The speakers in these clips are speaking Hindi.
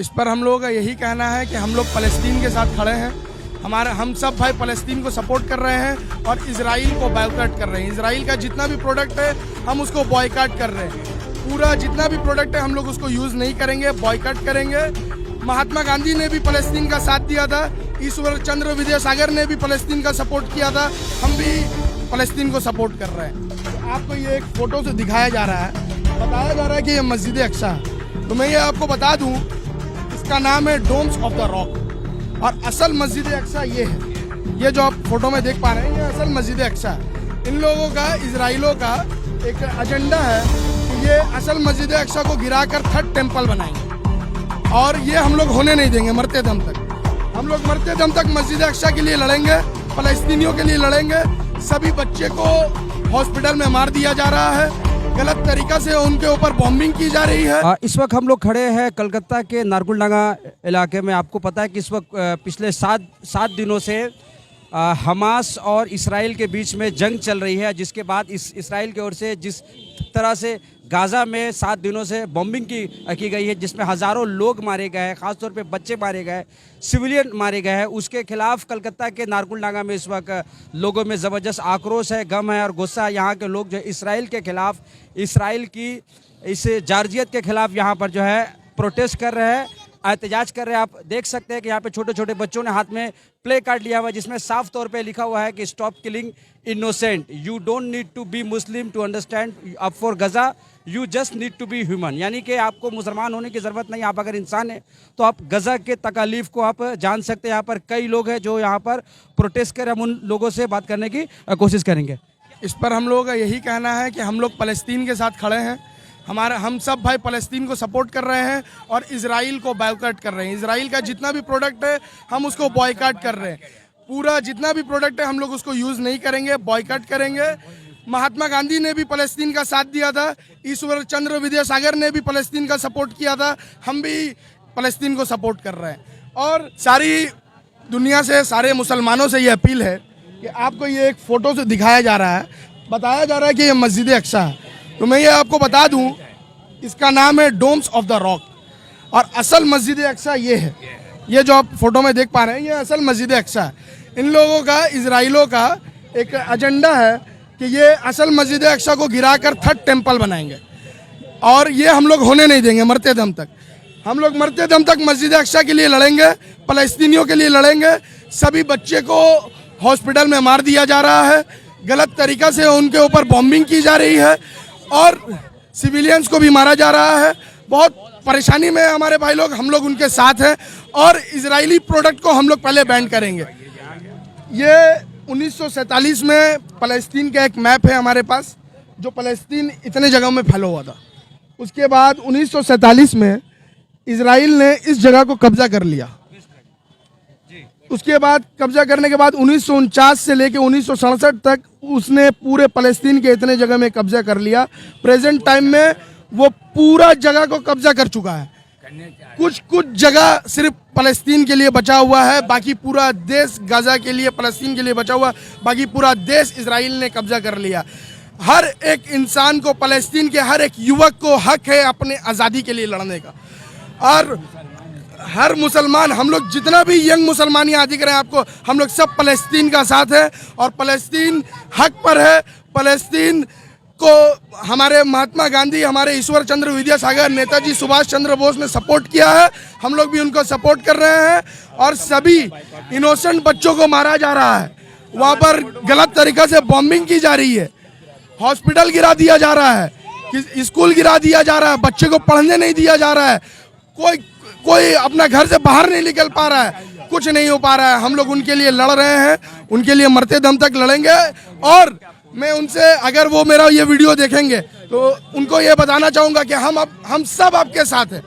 इस पर हम लोगों का यही कहना है कि हम लोग फ़लस्तीन के साथ खड़े हैं। हम सब भाई फ़लस्तीन को सपोर्ट कर रहे हैं और इजराइल को बॉयकॉट कर रहे हैं। इजराइल का जितना भी प्रोडक्ट है हम उसको बॉयकॉट कर रहे हैं। पूरा जितना भी प्रोडक्ट है हम लोग उसको यूज़ नहीं करेंगे, बॉयकॉट करेंगे। महात्मा गांधी ने भी फ़लस्तीन का साथ दिया था, ईश्वर चंद्र विद्यासागर ने भी फ़लस्तीन का सपोर्ट किया था, हम भी फ़लस्तीन को सपोर्ट कर रहे हैं। तो आपको ये एक फ़ोटो से दिखाया जा रहा है, बताया जा रहा है कि ये मस्जिद अक्सा है। तो मैं ये आपको बता दूं, इसका नाम है डोम्स ऑफ द रॉक और असल मस्जिद अक्सा ये है। ये जो आप फोटो में देख पा रहे हैं ये असल मस्जिद अक्सा है। इन लोगों का, इजराइलों का एक एजेंडा है कि ये असल मस्जिद अक्सा को गिराकर थर्ड टेम्पल बनाएंगे और ये हम लोग होने नहीं देंगे मरते दम तक। हम लोग मरते दम तक मस्जिद अक्सा के लिए लड़ेंगे, फ़लस्तीनियों के लिए लड़ेंगे। सभी बच्चे को हॉस्पिटल में मार दिया जा रहा है, गलत तरीका से उनके ऊपर बॉम्बिंग की जा रही है। इस वक्त हम लोग खड़े हैं कलकत्ता के नारगुलडांगा इलाके में। आपको पता है कि इस वक्त पिछले सात दिनों से हमास और इसराइल के बीच में जंग चल रही है, जिसके बाद इसराइल की ओर से जिस तरह से गाज़ा में 7 दिनों से बॉम्बिंग की गई है, जिसमें हज़ारों लोग मारे गए हैं, ख़ासतौर पे बच्चे मारे गए, सिविलियन मारे गए हैं, उसके खिलाफ कलकत्ता के नारगुलडांगा में इस वक्त लोगों में ज़बरदस्त आक्रोश है, गम है और गुस्सा है। यहाँ के लोग जो इसराइल के खिलाफ, इसराइल की इस जारजियत के खिलाफ यहाँ पर जो है प्रोटेस्ट कर रहे हैं, एहतजाज कर रहे हैं। आप देख सकते हैं कि यहाँ पे छोटे छोटे बच्चों ने हाथ में प्ले कार्ड लिया हुआ है, जिसमें साफ तौर पे लिखा हुआ है कि stop killing innocent, you don't need to be Muslim to understand up for Gaza, you just need to be human. यानी कि आपको मुसलमान होने की ज़रूरत नहीं, आप अगर इंसान हैं तो आप गजा के तकालीफ को आप जान सकते हैं। यहाँ पर कई लोग हैं जो यहाँ पर प्रोटेस्ट कर, हम उन लोगों से बात करने की कोशिश करेंगे। इस पर हम लोगों का यही कहना है कि हम लोग फ़लस्तीन के साथ खड़े हैं। हम सब भाई फ़लस्तीन को सपोर्ट कर रहे हैं और इजराइल को बॉयकॉट कर रहे हैं। इजराइल का जितना भी प्रोडक्ट है हम उसको बॉयकॉट कर रहे हैं। पूरा जितना भी प्रोडक्ट है हम लोग उसको यूज़ नहीं करेंगे, बॉयकॉट करेंगे। महात्मा गांधी ने भी फ़लस्तीन का साथ दिया था, ईश्वर चंद्र विद्यासागर ने भी फ़लस्तीन का सपोर्ट किया था, हम भी फ़लस्तीन को सपोर्ट कर रहे हैं। और सारी दुनिया से, सारे मुसलमानों से ये अपील है कि आपको ये एक फ़ोटो से दिखाया जा रहा है, बताया जा रहा है कि ये मस्जिद अक्सा है। तो मैं ये आपको बता दूं, इसका नाम है डोम्स ऑफ द रॉक और असल मस्जिद अक्सा ये है। ये जो आप फोटो में देख पा रहे हैं ये असल मस्जिद अक्सा है। इन लोगों का, इजराइलों का एक एजेंडा है कि ये असल मस्जिद अक्सा को गिराकर थर्ड टेम्पल बनाएंगे और ये हम लोग होने नहीं देंगे मरते दम तक। हम लोग मरते दम तक मस्जिद अक्सा के लिए लड़ेंगे, फ़लस्तीनियों के लिए लड़ेंगे। सभी बच्चे को हॉस्पिटल में मार दिया जा रहा है, गलत तरीका से उनके ऊपर बॉम्बिंग की जा रही है और सिविलियंस को भी मारा जा रहा है। बहुत परेशानी में हमारे भाई लोग, हम लोग उनके साथ हैं और इजरायली प्रोडक्ट को हम लोग पहले बैन करेंगे। ये 1947 में फ़लस्तीन का एक मैप है हमारे पास, जो फ़लस्तीन इतने जगहों में फैला हुआ था। उसके बाद 1947 में इजराइल ने इस जगह को कब्जा कर लिया। उसके बाद कब्जा करने के बाद 1949 से लेकर 1967 तक उसने पूरे फ़लस्तीन के इतने जगह में कब्जा कर लिया। प्रेजेंट टाइम में वो पूरा जगह को कब्जा कर चुका है। कुछ जगह सिर्फ फ़लस्तीन के लिए बचा हुआ है, बाकी पूरा देश गाज़ा के लिए, फ़लस्तीन के लिए बचा हुआ, बाकी पूरा देश इजराइल ने कब्जा कर लिया। हर एक इंसान को, फ़लस्तीन के हर एक युवक को हक है अपने आज़ादी के लिए लड़ने का। और हर मुसलमान, हम लोग जितना भी यंग मुसलमान यहाँ दिख रहे हैं आपको, हम लोग सब फ़लस्तीन का साथ है और फ़लस्तीन हक पर है। फ़लस्तीन को हमारे महात्मा गांधी, हमारे ईश्वर चंद्र विद्यासागर, नेताजी सुभाष चंद्र बोस ने सपोर्ट किया है, हम लोग भी उनको सपोर्ट कर रहे हैं। और सभी इनोसेंट बच्चों को मारा जा रहा है, वहाँ पर गलत तरीक़ा से बॉम्बिंग की जा रही है, हॉस्पिटल गिरा दिया जा रहा है, स्कूल गिरा दिया जा रहा है, बच्चे को पढ़ने नहीं दिया जा रहा है, कोई अपना घर से बाहर नहीं निकल पा रहा है, कुछ नहीं हो पा रहा है। हम लोग उनके लिए लड़ रहे हैं, उनके लिए मरते दम तक लड़ेंगे। और मैं उनसे, अगर वो मेरा ये वीडियो देखेंगे तो उनको ये बताना चाहूँगा कि हम सब आपके साथ हैं,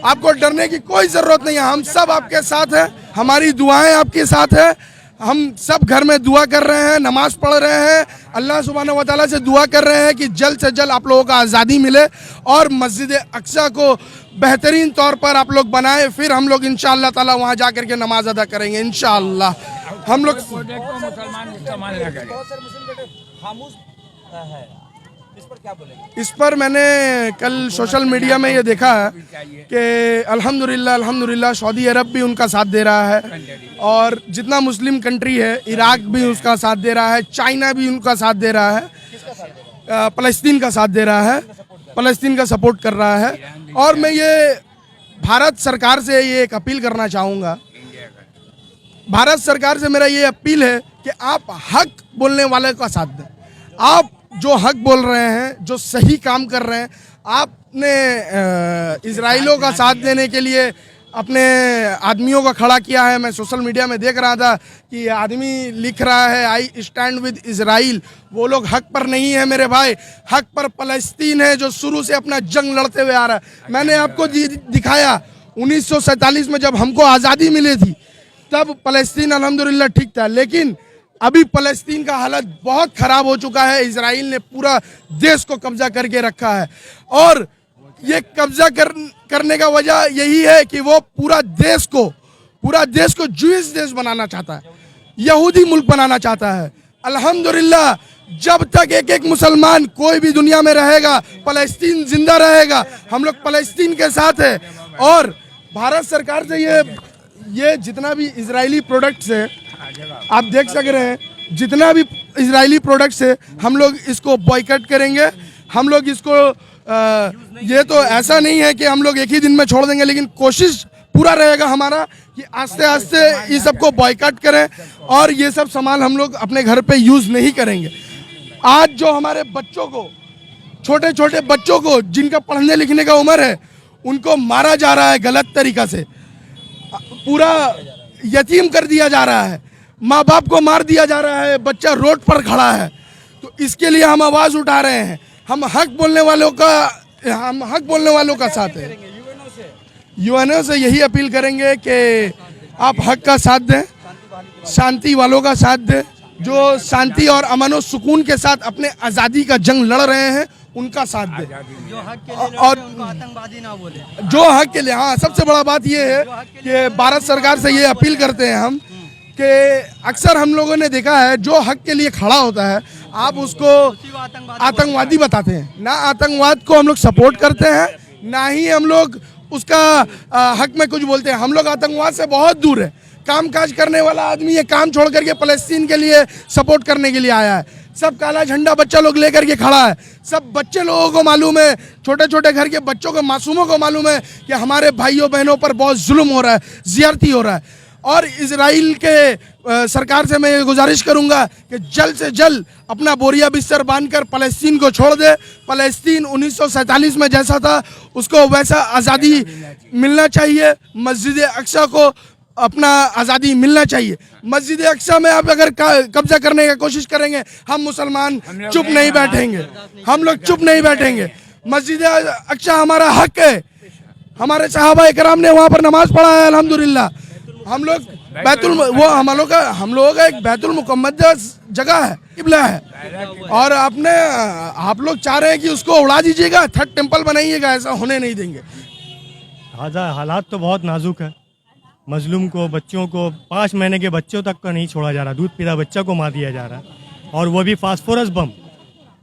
आपको डरने की कोई ज़रूरत नहीं है, हम सब आपके साथ हैं, हमारी दुआएं आपके साथ हैं। हम सब घर में दुआ कर रहे हैं, नमाज पढ़ रहे हैं, अल्लाह सुब्हानहू व तआला से दुआ कर रहे हैं कि जल्द से जल्द आप लोगों को आज़ादी मिले और मस्जिद अक्सा को बेहतरीन तौर पर आप लोग बनाएं। फिर हम लोग इंशाअल्लाह ताला वहाँ जा कर के नमाज अदा करेंगे इंशाअल्लाह। हम लोग मुसलमान पर क्या बोलेंगे? इस पर मैंने कल सोशल मीडिया में ये देखा है कि अल्हम्दुलिल्लाह सऊदी अरब भी उनका साथ दे रहा है और जितना मुस्लिम कंट्री है इराक भी उसका साथ दे रहा है, चाइना भी उनका साथ दे रहा है, फ़लस्तीन का साथ दे रहा है, फ़लस्तीन का सपोर्ट कर रहा है। और मैं ये भारत सरकार से ये एक अपील करना चाहूँगा, भारत सरकार से मेरा ये अपील है कि आप हक बोलने वाले का साथ दें। आप जो हक बोल रहे हैं, जो सही काम कर रहे हैं, आपने इजराइलों का साथ देने के लिए अपने आदमियों का खड़ा किया है। मैं सोशल मीडिया में देख रहा था कि आदमी लिख रहा है आई स्टैंड विद इजराइल। वो लोग हक पर नहीं है मेरे भाई, हक पर फ़लस्तीन है जो शुरू से अपना जंग लड़ते हुए आ रहा है। मैंने आपको दिखाया 1947 में जब हमको आज़ादी मिली थी तब फ़लस्तीन अल्हम्दुलिल्लाह ठीक था, लेकिन अभी फ़लस्तीन का हालत बहुत ख़राब हो चुका है। इजराइल ने पूरा देश को कब्जा करके रखा है और ये कब्जा करने का वजह यही है कि वो पूरा देश को जूइश देश बनाना चाहता है, यहूदी मुल्क बनाना चाहता है। अल्हम्दुलिल्लाह जब तक एक एक मुसलमान कोई भी दुनिया में रहेगा, फ़लस्तीन जिंदा रहेगा। हम लोग फ़लस्तीन के साथ है और भारत सरकार से ये जितना भी इजरायली प्रोडक्ट्स है, आप देख सक रहे हैं, जितना भी इजरायली प्रोडक्ट्स है हम लोग इसको बॉयकॉट करेंगे। हम लोग इसको ये तो ऐसा नहीं है कि हम लोग एक ही दिन में छोड़ देंगे, लेकिन कोशिश पूरा रहेगा हमारा कि आस्ते आस्ते ये सबको बॉयकॉट करें और ये सब सामान हम लोग अपने घर पे यूज़ नहीं करेंगे। आज जो हमारे बच्चों को, छोटे छोटे बच्चों को जिनका पढ़ने लिखने का उम्र है, उनको मारा जा रहा है गलत तरीक़ा से, पूरा यतीम कर दिया जा रहा है, माँ बाप को मार दिया जा रहा है, बच्चा रोड पर खड़ा है। तो इसके लिए हम आवाज़ उठा रहे हैं। हम हक बोलने वालों का साथ है। यूएनओ से यही अपील करेंगे कि आप हक का साथ दें, शांति वालों का साथ दें, जो शांति और अमन और सुकून के साथ अपने आज़ादी का जंग लड़ रहे हैं उनका साथ दें। जो हक के लिए और उनको आतंकवादी ना बोले, जो हक के लिए, हाँ, सबसे बड़ा बात ये है कि भारत सरकार से ये अपील करते हैं हम कि अक्सर हम लोगों ने देखा है जो हक के लिए खड़ा होता है आप उसको आतंकवादी बताते हैं। ना आतंकवाद को हम लोग सपोर्ट करते हैं, ना ही हम लोग उसका हक में कुछ बोलते हैं। हम लोग आतंकवाद से बहुत दूर है। काम काज करने वाला आदमी ये काम छोड़ करके फ़लस्तीन के लिए सपोर्ट करने के लिए आया है। सब काला झंडा बच्चा लोग लेकर के खड़ा है। सब बच्चे लोगों को मालूम है, छोटे छोटे घर के बच्चों को, मासूमों को मालूम है कि हमारे भाइयों बहनों पर बहुत जुल्म हो रहा है, ज़्यादती हो रहा है। और इजराइल के सरकार से मैं ये गुजारिश करूंगा कि जल्द से जल्द अपना बोरिया बिस्तर बांधकर फ़लस्तीन को छोड़ दे। फ़लस्तीन 1947 में जैसा था उसको वैसा आज़ादी मिलना चाहिए। मस्जिद अक्सा को अपना आज़ादी मिलना चाहिए। मस्जिद अक्सा में आप अगर कब्जा करने की कोशिश करेंगे, हम मुसलमान चुप नहीं बैठेंगे, हम लोग चुप नहीं बैठेंगे। मस्जिद अक्सा हमारा हक है। हमारे सहाबा इकराम ने वहाँ पर नमाज पढ़ा है अल्हम्दुलिल्लाह। हम लोग हम लोगों का एक बैतुल मुक़द्दस जगह है, किबला है, और आप लोग चाह रहे हैं कि उसको उड़ा दीजिएगा, थर्ड टेम्पल बनाइएगा। ऐसा होने नहीं देंगे। हालात तो बहुत नाजुक है। मजलूम को, बच्चों को, 5 महीने के बच्चों तक का नहीं छोड़ा जा रहा, दूध पीता बच्चा को मार दिया जा रहा है, और वो भी फास्फोरस बम।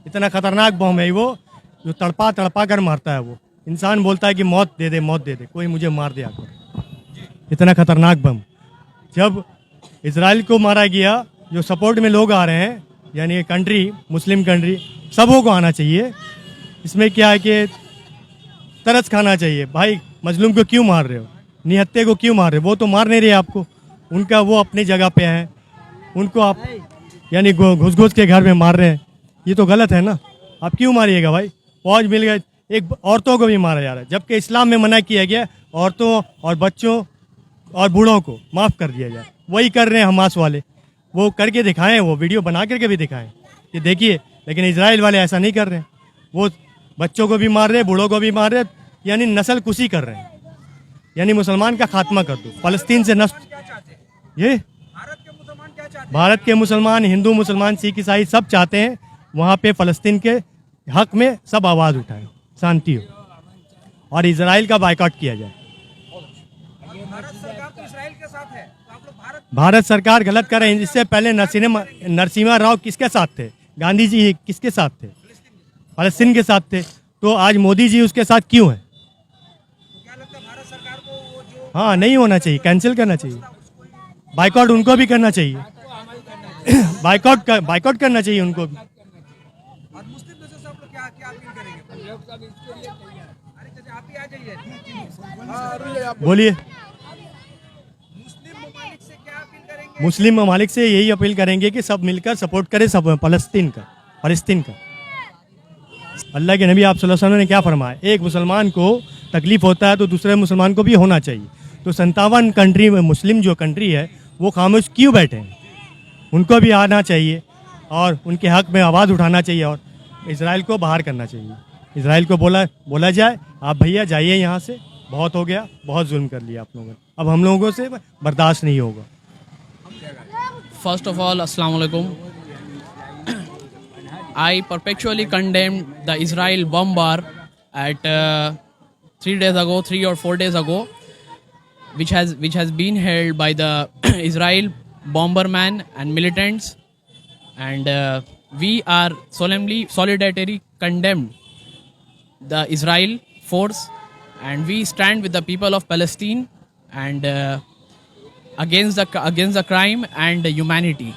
इतना खतरनाक बम है वो, जो तड़पा तड़पा कर मारता है। वो इंसान बोलता है कि मौत दे दे, मौत दे दे, कोई मुझे मार दे आकर। इतना खतरनाक बम। जब इजराइल को मारा गया, जो सपोर्ट में लोग आ रहे हैं, यानी कंट्री, मुस्लिम कंट्री, सबों को आना चाहिए। इसमें क्या है कि तरस खाना चाहिए। भाई मजलूम को क्यों मार रहे हो, निहत्ते को क्यों मार रहे हो? वो तो मार नहीं रहे आपको, उनका वो अपनी जगह पे है, उनको आप यानी घुस घुस के घर में मार रहे हैं। ये तो गलत है ना। आप क्यों मारिएगा भाई? फौज मिल गए, एक औरतों को भी मारा जा रहा है, जबकि इस्लाम में मना किया गया औरतों और बच्चों और बूढ़ों को माफ़ कर दिया जाए। वही कर रहे हैं हमास वाले, वो करके दिखाएं, वो वीडियो बना करके भी दिखाएं कि देखिए। लेकिन इजराइल वाले ऐसा नहीं कर रहे हैं। वो बच्चों को भी मार रहे हैं, बूढ़ों को भी मार रहे हैं, यानी नस्ल कुशी कर रहे हैं। यानी मुसलमान का खात्मा कर दो, फ़लस्तीन से नस्ल। ये भारत के मुसलमान, हिंदू मुसलमान, सिख ईसाई सब चाहते हैं वहाँ पे फ़लस्तीन के हक में सब आवाज़ उठाएं, शांति हो और इजराइल का बायकॉट किया जाए। भारत सरकार गलत कर रहे हैं। इससे पहले नरसिम्हा राव किसके साथ थे? गांधी जी किसके साथ थे? फलस्तीन के साथ थे, तो आज मोदी जी उसके साथ क्यों हैं? क्या लगता है भारत सरकार को वो जो हाँ, नहीं होना चाहिए, कैंसिल करना चाहिए, बाइकआउट उनको भी करना चाहिए बाइकआउट करना चाहिए उनको भी। और मुस्लिम देशों से आप लोग क्या क्या अपील करेंगे? अरे चाचा आप ही आ जाइए। बोलिए। मुस्लिम ममालिक से क्या अपील करेंगे? मुस्लिम ममालिक से यही अपील करेंगे कि सब मिलकर सपोर्ट करें सब फलस्तीन का। अल्लाह के नबी आप सल्लल्लाहु अलैहि वसल्लम ने क्या फरमाया, एक मुसलमान को तकलीफ होता है तो दूसरे मुसलमान को भी होना चाहिए। तो 57 कंट्री में मुस्लिम जो कंट्री है वो खामोश क्यों बैठे हैं? उनको भी आना चाहिए और उनके हक में आवाज़ उठाना चाहिए और इसराइल को बाहर करना चाहिए। इसराइल को बोला जाए, आप भैया जाइए यहाँ से, बहुत हो गया, बहुत जुल्म कर लिया आप लोगों ने, अब हम लोगों से बर्दाश्त नहीं होगा। First of all, Assalamu alaikum. I perpetually condemned the Israel bomber at 3 or 4 days ago, which has been held by the Israel bomberman and militants, and we are solemnly solidarily condemned the Israel force, and we stand with the people of Palestine and against the crime and humanity.